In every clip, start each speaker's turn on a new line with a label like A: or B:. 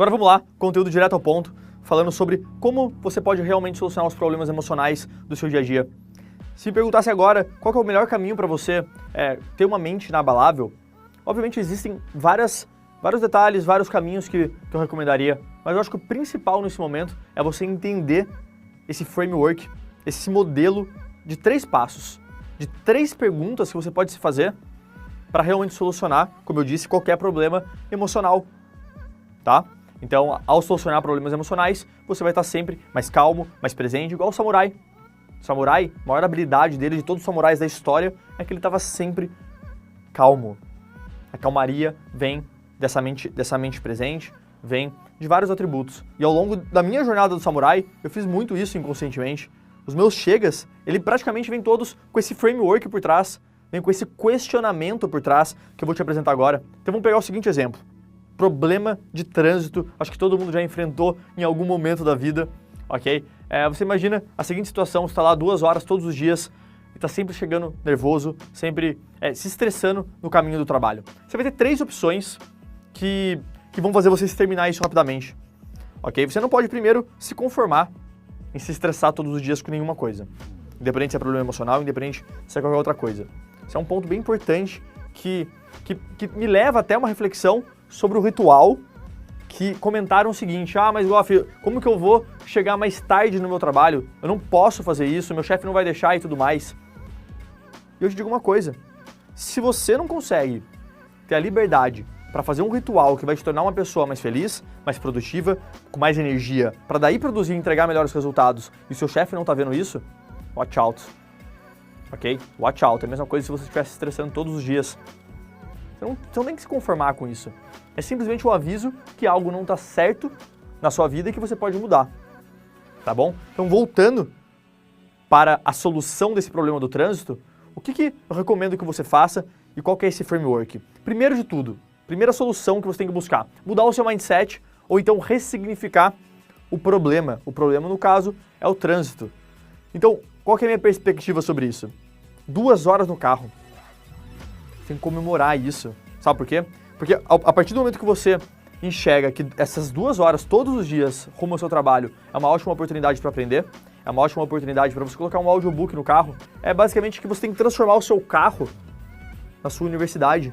A: Agora vamos lá, conteúdo direto ao ponto, falando sobre como você pode realmente solucionar os problemas emocionais do seu dia a dia. Se me perguntasse agora qual que é o melhor caminho para você ter uma mente inabalável, obviamente existem vários detalhes, vários caminhos que eu recomendaria, mas eu acho que o principal nesse momento é você entender esse framework, esse modelo de 3 passos, de 3 perguntas que você pode se fazer para realmente solucionar, como eu disse, qualquer problema emocional, tá? Então, ao solucionar problemas emocionais, você vai estar sempre mais calmo, mais presente, igual o samurai. O samurai, a maior habilidade dele, de todos os samurais da história, é que ele estava sempre calmo. A calmaria vem dessa mente presente, vem de vários atributos. E ao longo da minha jornada do samurai, eu fiz muito isso inconscientemente. Os meus chegas, ele praticamente vem todos com esse framework por trás, vem com esse questionamento por trás, que eu vou te apresentar agora. Então vamos pegar o seguinte exemplo. Problema de trânsito, acho que todo mundo já enfrentou em algum momento da vida, ok? Você imagina a seguinte situação, você está lá 2 horas todos os dias, e está sempre chegando nervoso, sempre se estressando no caminho do trabalho. Você vai ter 3 opções que vão fazer você terminar isso rapidamente, ok? Você não pode primeiro se conformar em se estressar todos os dias com nenhuma coisa, independente se é problema emocional, independente se é qualquer outra coisa. Esse é um ponto bem importante que me leva até uma reflexão sobre o ritual, que comentaram o seguinte: mas Goff, como que eu vou chegar mais tarde no meu trabalho? Eu não posso fazer isso, meu chefe não vai deixar e tudo mais. E eu te digo uma coisa, se você não consegue ter a liberdade para fazer um ritual que vai te tornar uma pessoa mais feliz, mais produtiva, com mais energia, para daí produzir e entregar melhores resultados, e o seu chefe não está vendo isso, watch out. Ok? Watch out. É a mesma coisa se você estiver se estressando todos os dias. Você não tem que se conformar com isso. É simplesmente um aviso que algo não está certo na sua vida e que você pode mudar. Tá bom? Então, voltando para a solução desse problema do trânsito, o que eu recomendo que você faça e qual que é esse framework? Primeiro de tudo, primeira solução que você tem que buscar, mudar o seu mindset ou então ressignificar o problema. O problema, no caso, é o trânsito. Então, qual que é a minha perspectiva sobre isso? 2 horas no carro. Você tem que comemorar isso. Sabe por quê? Porque a partir do momento que você enxerga que essas 2 horas todos os dias rumo ao seu trabalho é uma ótima oportunidade para aprender, é uma ótima oportunidade para você colocar um audiobook no carro, é basicamente que você tem que transformar o seu carro na sua universidade.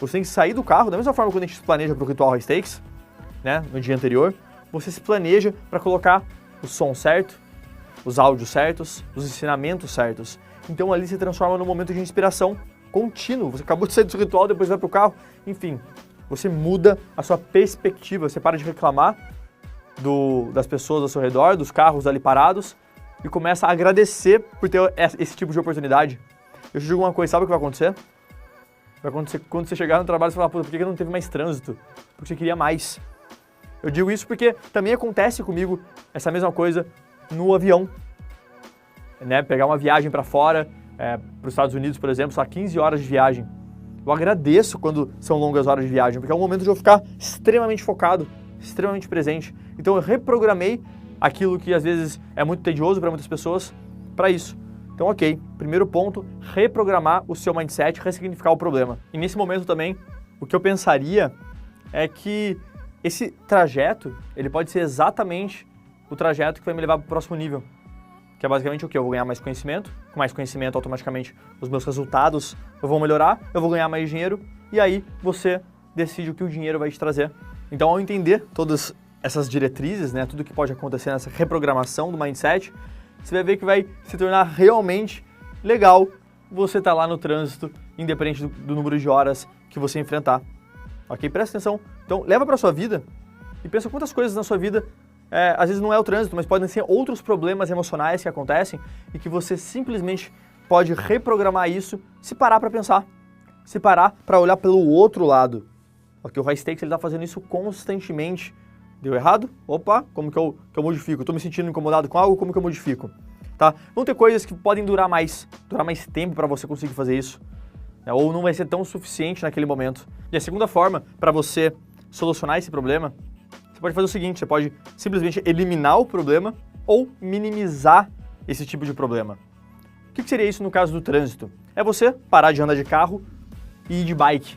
A: Você tem que sair do carro, da mesma forma quando a gente se planeja para o ritual High Stakes, né, no dia anterior, você se planeja para colocar o som certo, os áudios certos, os ensinamentos certos. Então ali se transforma num momento de inspiração contínuo. Você acabou de sair do seu ritual, depois vai para o carro, enfim. Você muda a sua perspectiva, você para de reclamar das pessoas ao seu redor, dos carros ali parados, e começa a agradecer por ter esse tipo de oportunidade. Eu te digo uma coisa, sabe o que vai acontecer? Vai acontecer quando você chegar no trabalho e falar, por que não teve mais trânsito? Porque você queria mais. Eu digo isso porque também acontece comigo essa mesma coisa no avião. Né? Pegar uma viagem para fora, para os Estados Unidos, por exemplo, só 15 horas de viagem. Eu agradeço quando são longas horas de viagem, porque é um momento de eu ficar extremamente focado, extremamente presente. Então eu reprogramei aquilo que às vezes é muito tedioso para muitas pessoas, para isso. Então ok, primeiro ponto, reprogramar o seu mindset, ressignificar o problema. E nesse momento também, o que eu pensaria é que esse trajeto, ele pode ser exatamente o trajeto que vai me levar para o próximo nível. Que é basicamente o quê? Eu vou ganhar mais conhecimento, com mais conhecimento automaticamente os meus resultados vão melhorar, eu vou ganhar mais dinheiro e aí você decide o que o dinheiro vai te trazer. Então ao entender todas essas diretrizes, né, tudo que pode acontecer nessa reprogramação do mindset, você vai ver que vai se tornar realmente legal você estar lá no trânsito, independente do número de horas que você enfrentar. Ok? Presta atenção. Então leva para a sua vida e pensa quantas coisas na sua vida às vezes não é o trânsito, mas podem ser outros problemas emocionais que acontecem e que você simplesmente pode reprogramar isso se parar para pensar, se parar para olhar pelo outro lado. Porque o High Stakes ele está fazendo isso constantemente. Deu errado? Opa, como que eu modifico? Estou me sentindo incomodado com algo, como que eu modifico? Tá? Vão ter coisas que podem durar mais tempo para você conseguir fazer isso. Né? Ou não vai ser tão suficiente naquele momento. E a segunda forma para você solucionar esse problema, você pode fazer o seguinte, você pode simplesmente eliminar o problema ou minimizar esse tipo de problema. O que seria isso no caso do trânsito? É você parar de andar de carro e ir de bike.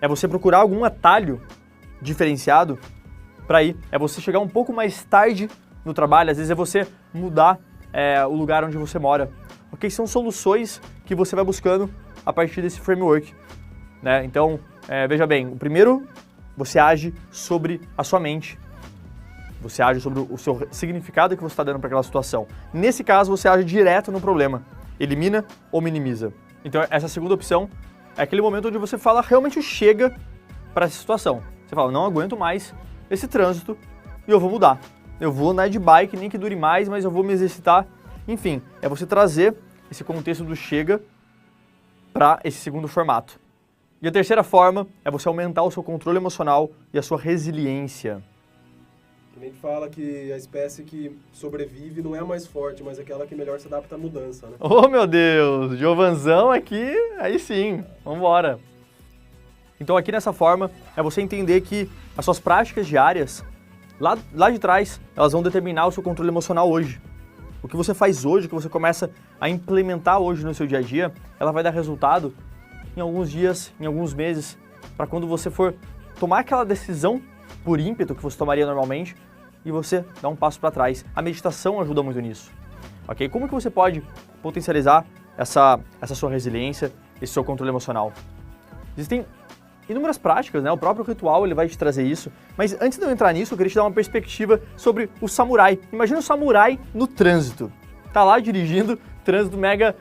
A: É você procurar algum atalho diferenciado para ir, é você chegar um pouco mais tarde no trabalho, às vezes é você mudar o lugar onde você mora. Ok? São soluções que você vai buscando a partir desse framework, né? Então, veja bem, o primeiro, você age sobre a sua mente. Você age sobre o seu significado que você está dando para aquela situação. Nesse caso, você age direto no problema. Elimina ou minimiza. Então, essa segunda opção é aquele momento onde você fala realmente chega para essa situação. Você fala, não aguento mais esse trânsito e eu vou mudar. Eu vou andar de bike, nem que dure mais, mas eu vou me exercitar. Enfim, é você trazer esse contexto do chega para esse segundo formato. E a terceira forma é você aumentar o seu controle emocional e a sua resiliência.
B: A gente fala que a espécie que sobrevive não é a mais forte, mas aquela que melhor se adapta à mudança, né?
A: Oh, meu Deus! Giovanzão aqui, aí sim, vamos embora. Então aqui nessa forma é você entender que as suas práticas diárias, lá de trás, elas vão determinar o seu controle emocional hoje. O que você faz hoje, o que você começa a implementar hoje no seu dia a dia, ela vai dar resultado em alguns dias, em alguns meses, para quando você for tomar aquela decisão por ímpeto que você tomaria normalmente e você dá um passo para trás. A meditação ajuda muito nisso. Ok? Como que você pode potencializar essa sua resiliência, esse seu controle emocional? Existem inúmeras práticas, né? O próprio ritual ele vai te trazer isso. Mas antes de eu entrar nisso, eu queria te dar uma perspectiva sobre o samurai. Imagina o samurai no trânsito. Tá lá dirigindo, trânsito mega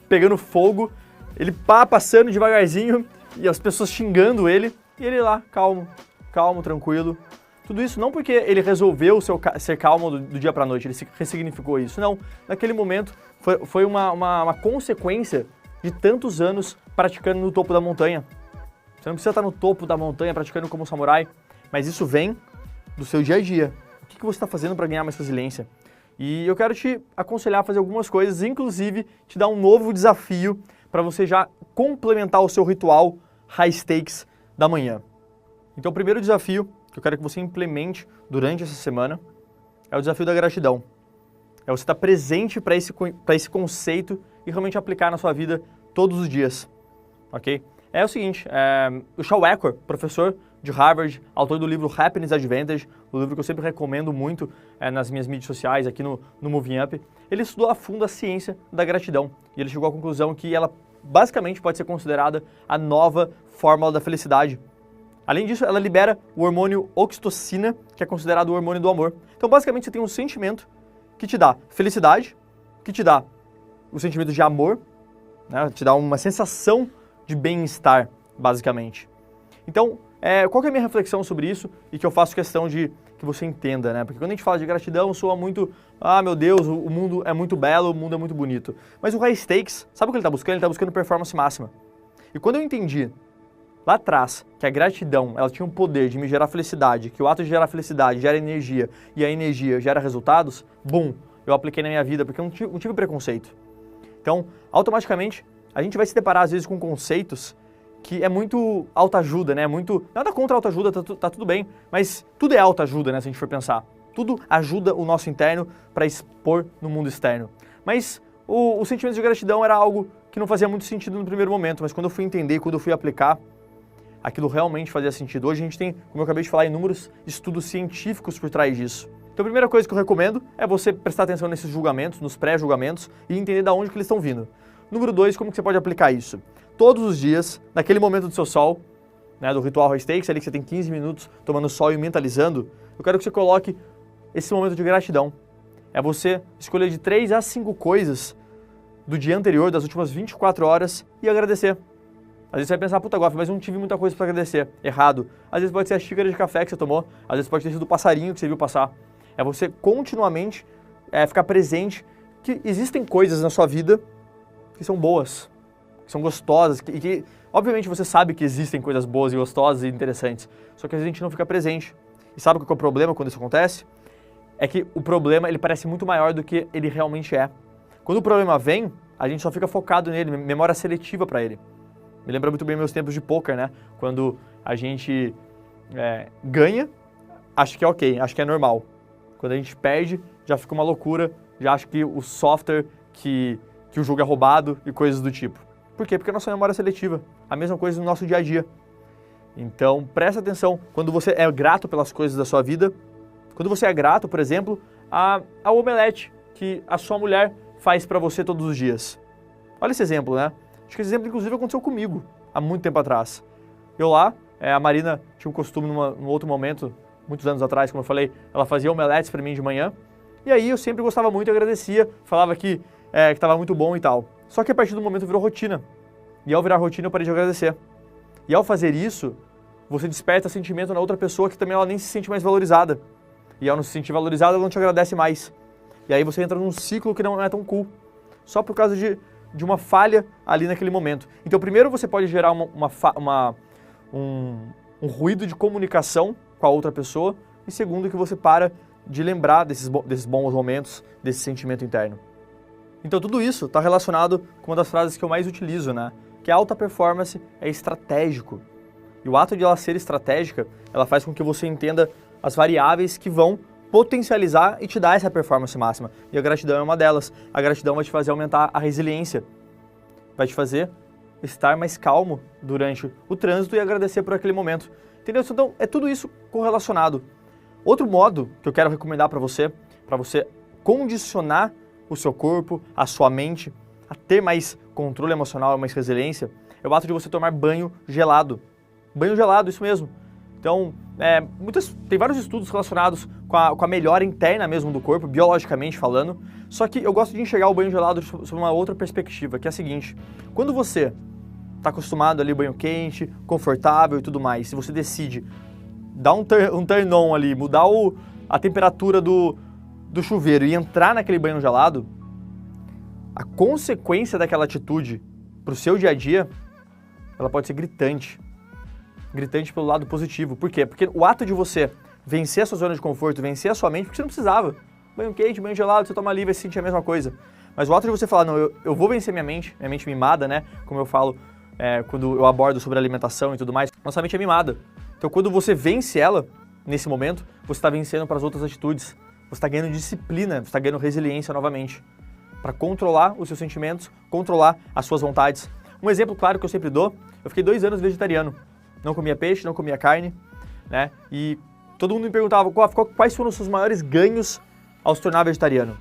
A: pegando fogo, ele passando devagarzinho e as pessoas xingando ele, e ele lá, calmo, tranquilo. Tudo isso não porque ele resolveu ser calmo do dia para a noite, ele ressignificou isso. Não, naquele momento foi uma consequência de tantos anos praticando no topo da montanha. Você não precisa estar no topo da montanha praticando como samurai, mas isso vem do seu dia a dia. O que você está fazendo para ganhar mais resiliência? E eu quero te aconselhar a fazer algumas coisas, inclusive te dar um novo desafio para você já complementar o seu ritual high stakes da manhã. Então o primeiro desafio que eu quero que você implemente durante essa semana é o desafio da gratidão. É você estar presente para esse conceito e realmente aplicar na sua vida todos os dias, ok? É o seguinte, o Shawn Achor, professor de Harvard, autor do livro Happiness Advantage, o livro que eu sempre recomendo muito nas minhas mídias sociais, aqui no Moving Up, ele estudou a fundo a ciência da gratidão e ele chegou à conclusão que ela basicamente pode ser considerada a nova fórmula da felicidade. Além disso, ela libera o hormônio oxitocina, que é considerado o hormônio do amor. Então, basicamente, você tem um sentimento que te dá felicidade, que te dá o sentimento de amor, né? Te dá uma sensação de bem-estar, basicamente. Então, qual que é a minha reflexão sobre isso e que eu faço questão de que você entenda, né? Porque quando a gente fala de gratidão, soa muito, meu Deus, o mundo é muito belo, o mundo é muito bonito. Mas o high stakes, sabe o que ele está buscando? Ele está buscando performance máxima. E quando eu entendi lá atrás que a gratidão ela tinha um poder de me gerar felicidade, que o ato de gerar felicidade gera energia e a energia gera resultados, eu apliquei na minha vida porque eu não tive preconceito. Então, automaticamente, a gente vai se deparar às vezes com conceitos que é muito autoajuda, né? Nada contra autoajuda, tá tudo bem, mas tudo é autoajuda, né? Se a gente for pensar. Tudo ajuda o nosso interno para expor no mundo externo. Mas o sentimento de gratidão era algo que não fazia muito sentido no primeiro momento, mas quando eu fui entender, quando eu fui aplicar, aquilo realmente fazia sentido. Hoje a gente tem, como eu acabei de falar, inúmeros estudos científicos por trás disso. Então a primeira coisa que eu recomendo é você prestar atenção nesses julgamentos, nos pré-julgamentos e entender de onde que eles estão vindo. Número 2, como que você pode aplicar isso? Todos os dias, naquele momento do seu sol, né, do ritual high stakes, ali que você tem 15 minutos tomando sol e mentalizando, eu quero que você coloque esse momento de gratidão. É você escolher de 3 a 5 coisas do dia anterior, das últimas 24 horas e agradecer. Às vezes você vai pensar, puta, Goff, mas eu não tive muita coisa para agradecer. Errado. Às vezes pode ser a xícara de café que você tomou, às vezes pode ter sido o passarinho que você viu passar. É você continuamente ficar presente que existem coisas na sua vida que são boas, que são gostosas, que obviamente você sabe que existem coisas boas e gostosas e interessantes, só que às vezes a gente não fica presente. E sabe qual que é o problema quando isso acontece? É que o problema ele parece muito maior do que ele realmente é. Quando o problema vem, a gente só fica focado nele, memória seletiva para ele. Me lembra muito bem meus tempos de poker, né? Quando a gente ganha, acha que é ok, acha que é normal. Quando a gente perde, já fica uma loucura, já acha que o software, que o jogo é roubado e coisas do tipo. Por quê? Porque a nossa memória é seletiva. A mesma coisa no nosso dia a dia. Então, presta atenção quando você é grato pelas coisas da sua vida, quando você é grato, por exemplo, ao omelete que a sua mulher faz para você todos os dias. Olha esse exemplo, né? Acho que esse exemplo, inclusive, aconteceu comigo há muito tempo atrás. Eu lá, a Marina tinha um costume num outro momento, muitos anos atrás, como eu falei, ela fazia omeletes para mim de manhã, e aí eu sempre gostava muito e agradecia, falava que estava muito bom e tal. Só que a partir do momento virou rotina. E ao virar rotina eu parei de agradecer. E ao fazer isso, você desperta sentimento na outra pessoa que também ela nem se sente mais valorizada. E ao não se sentir valorizada, ela não te agradece mais. E aí você entra num ciclo que não é tão cool. Só por causa de uma falha ali naquele momento. Então primeiro você pode gerar um ruído de comunicação com a outra pessoa. E segundo que você para de lembrar desses bons momentos, desse sentimento interno. Então tudo isso está relacionado com uma das frases que eu mais utilizo, né? Que a alta performance é estratégico. E o ato de ela ser estratégica, ela faz com que você entenda as variáveis que vão potencializar e te dar essa performance máxima. E a gratidão é uma delas. A gratidão vai te fazer aumentar a resiliência. Vai te fazer estar mais calmo durante o trânsito e agradecer por aquele momento. Entendeu? Então é tudo isso correlacionado. Outro modo que eu quero recomendar para você condicionar o seu corpo, a sua mente, a ter mais controle emocional e mais resiliência, é o ato de você tomar banho gelado. Banho gelado, isso mesmo. Então, tem vários estudos relacionados com a melhora interna mesmo do corpo, biologicamente falando, só que eu gosto de enxergar o banho gelado sob uma outra perspectiva, que é a seguinte: quando você está acostumado ali banho quente, confortável e tudo mais, se você decide dar um turn on ali, mudar a temperatura do chuveiro e entrar naquele banho gelado, a consequência daquela atitude para o seu dia a dia, ela pode ser gritante. Gritante pelo lado positivo. Por quê? Porque o ato de você vencer a sua zona de conforto, vencer a sua mente, porque você não precisava. Banho quente, banho gelado, você toma ali e vai sentir a mesma coisa. Mas o ato de você falar, não, eu vou vencer minha mente mimada, né? Como eu falo quando eu abordo sobre alimentação e tudo mais, nossa mente é mimada. Então quando você vence ela, nesse momento, você está vencendo para as outras atitudes. Você está ganhando disciplina, você está ganhando resiliência novamente. Para controlar os seus sentimentos, controlar as suas vontades. Um exemplo claro que eu sempre dou, eu fiquei 2 anos vegetariano. Não comia peixe, não comia carne, né? E todo mundo me perguntava quais foram os seus maiores ganhos ao se tornar vegetariano.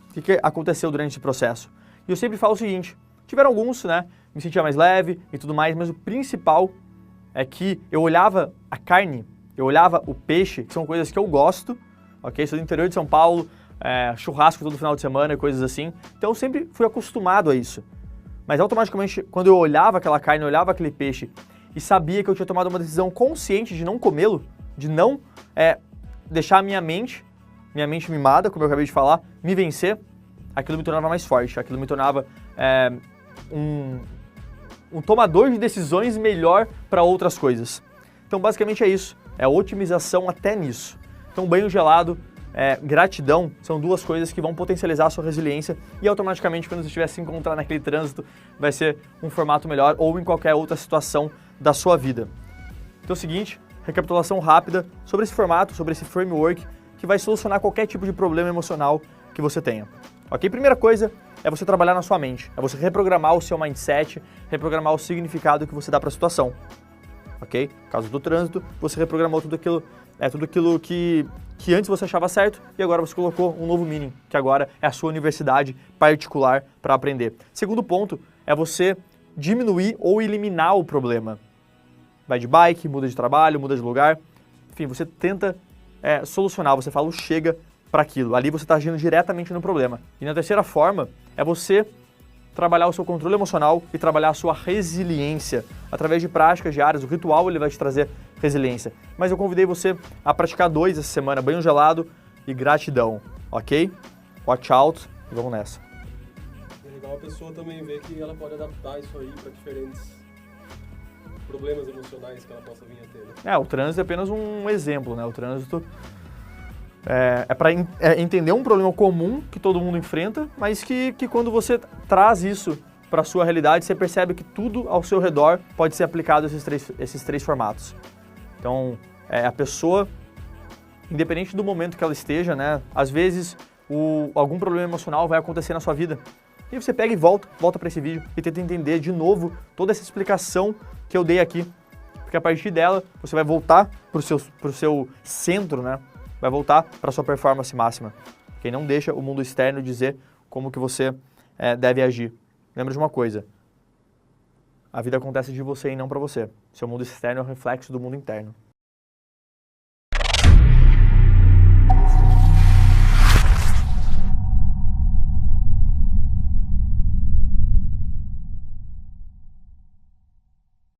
A: O que aconteceu durante esse processo? E eu sempre falo o seguinte, tiveram alguns, né? Me sentia mais leve e tudo mais, mas o principal é que eu olhava a carne, eu olhava o peixe, que são coisas que eu gosto, ok? Sou do interior de São Paulo, churrasco todo final de semana e coisas assim. Então eu sempre fui acostumado a isso. Mas automaticamente, quando eu olhava aquela carne, eu olhava aquele peixe e sabia que eu tinha tomado uma decisão consciente de não comê-lo, de não deixar a minha mente mimada, como eu acabei de falar, me vencer, aquilo me tornava mais forte, aquilo me tornava um tomador de decisões melhor para outras coisas. Então basicamente é isso, é a otimização até nisso. Então banho gelado, gratidão, são duas coisas que vão potencializar a sua resiliência e automaticamente quando você estiver se encontrar naquele trânsito vai ser um formato melhor ou em qualquer outra situação da sua vida. Então é o seguinte, recapitulação rápida sobre esse formato, sobre esse framework que vai solucionar qualquer tipo de problema emocional que você tenha. Ok? Primeira coisa é você trabalhar na sua mente, é você reprogramar o seu mindset, reprogramar o significado que você dá para a situação. Ok? No caso do trânsito, você reprogramou tudo aquilo que antes você achava certo e agora você colocou um novo meaning, que agora é a sua universidade particular para aprender. Segundo ponto é você diminuir ou eliminar o problema. Vai de bike, muda de trabalho, muda de lugar, enfim, você tenta solucionar, você fala o chega para aquilo, ali você está agindo diretamente no problema. E na terceira forma é você trabalhar o seu controle emocional e trabalhar a sua resiliência através de práticas diárias. O ritual ele vai te trazer resiliência. Mas eu convidei você a praticar 2 essa semana, banho gelado e gratidão, ok? Watch out e vamos nessa.
B: É legal a pessoa também ver que ela pode adaptar isso aí para diferentes problemas emocionais que ela possa vir a ter, né?
A: O trânsito é apenas um exemplo, né? O trânsito é para entender um problema comum que todo mundo enfrenta, mas que quando você traz isso para a sua realidade, você percebe que tudo ao seu redor pode ser aplicado a esses três formatos. Então, a pessoa, independente do momento que ela esteja, né? Às vezes, algum problema emocional vai acontecer na sua vida. E você pega e volta para esse vídeo e tenta entender de novo toda essa explicação que eu dei aqui. Porque Porque a partir dela, você vai voltar pro seu centro, né? Vai voltar para sua performance máxima. Quem não deixa o mundo externo dizer como que você deve agir. Lembra de uma coisa, a vida acontece de você e não para você. Seu mundo externo é o reflexo do mundo interno.